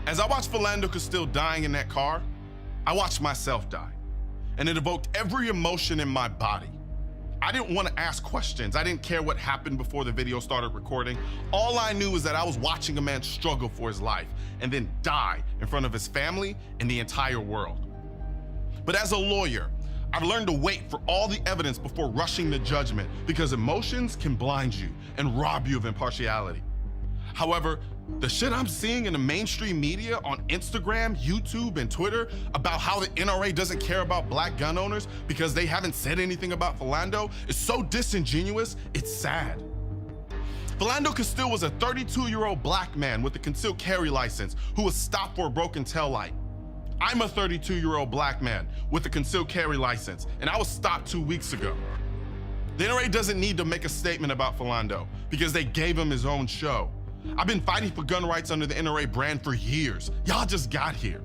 As I watched Philando Castile dying in that car, I watched myself die, and it evoked every emotion in my body. I didn't want to ask questions. I didn't care what happened before the video started recording. All I knew was that I was watching a man struggle for his life and then die in front of his family and the entire world. But as a lawyer, I've learned to wait for all the evidence before rushing to judgment, because emotions can blind you and rob you of impartiality. However, the shit I'm seeing in the mainstream media on Instagram, YouTube, and Twitter about how the NRA doesn't care about black gun owners because they haven't said anything about Philando is so disingenuous, it's sad. Philando Castile was a 32-year-old black man with a concealed carry license who was stopped for a broken taillight. I'm a 32-year-old black man with a concealed carry license, and I was stopped 2 weeks ago. The NRA doesn't need to make a statement about Philando because they gave him his own show. I've been fighting for gun rights under the NRA brand for years. Y'all just got here.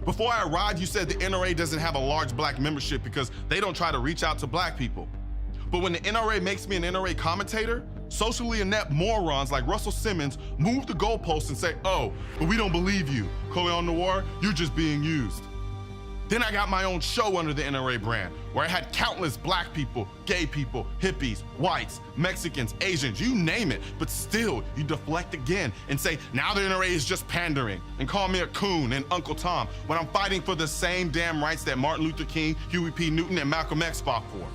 Before I arrived, you said the NRA doesn't have a large black membership because they don't try to reach out to black people. But when the NRA makes me an NRA commentator, socially inept morons like Russell Simmons move the goalposts and say, oh, but we don't believe you. Philando Noir, you're just being used. Then I got my own show under the NRA brand, where I had countless black people, gay people, hippies, whites, Mexicans, Asians, you name it, but still you deflect again and say, now the NRA is just pandering, and call me a coon and Uncle Tom when I'm fighting for the same damn rights that Martin Luther King, Huey P. Newton, and Malcolm X fought for.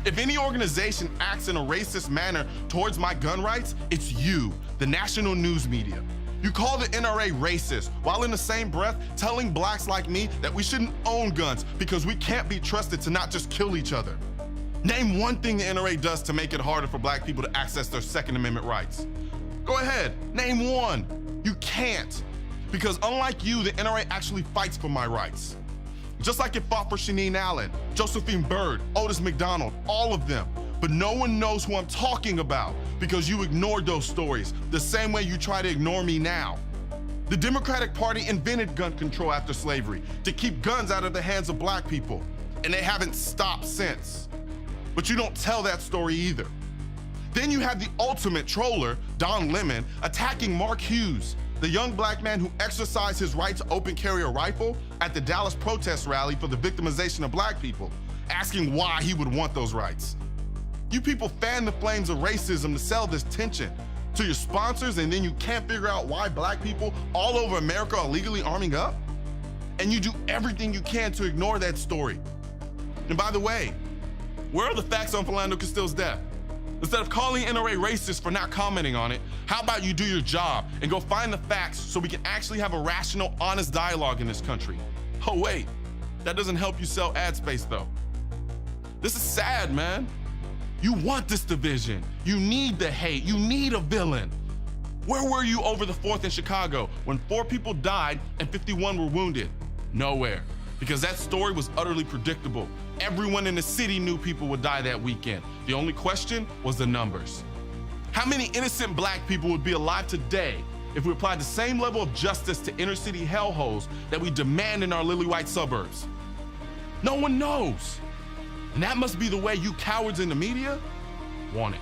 If any organization acts in a racist manner towards my gun rights, it's you, the national news media. You call the NRA racist, while in the same breath telling blacks like me that we shouldn't own guns because we can't be trusted to not just kill each other. Name one thing the NRA does to make it harder for black people to access their Second Amendment rights. Go ahead, name one. You can't, because unlike you, the NRA actually fights for my rights. Just like it fought for Shaneen Allen, Josephine Byrd, Otis McDonald, all of them. But no one knows who I'm talking about because you ignored those stories the same way you try to ignore me now. The Democratic Party invented gun control after slavery to keep guns out of the hands of black people, and they haven't stopped since. But you don't tell that story either. Then you have the ultimate troller, Don Lemon, attacking Mark Hughes, the young black man who exercised his right to open carry a rifle at the Dallas protest rally for the victimization of black people, asking why he would want those rights. You people fan the flames of racism to sell this tension to your sponsors, and then you can't figure out why black people all over America are legally arming up? And you do everything you can to ignore that story. And by the way, where are the facts on Philando Castile's death? Instead of calling NRA racist for not commenting on it, how about you do your job and go find the facts so we can actually have a rational, honest dialogue in this country? Oh wait, that doesn't help you sell ad space though. This is sad, man. You want this division. You need the hate. You need a villain. Where were you over the 4th in Chicago when 4 people died and 51 were wounded? Nowhere, because that story was utterly predictable. Everyone in the city knew people would die that weekend. The only question was the numbers. How many innocent black people would be alive today if we applied the same level of justice to inner city hellholes that we demand in our lily white suburbs? No one knows. And that must be the way you cowards in the media want it.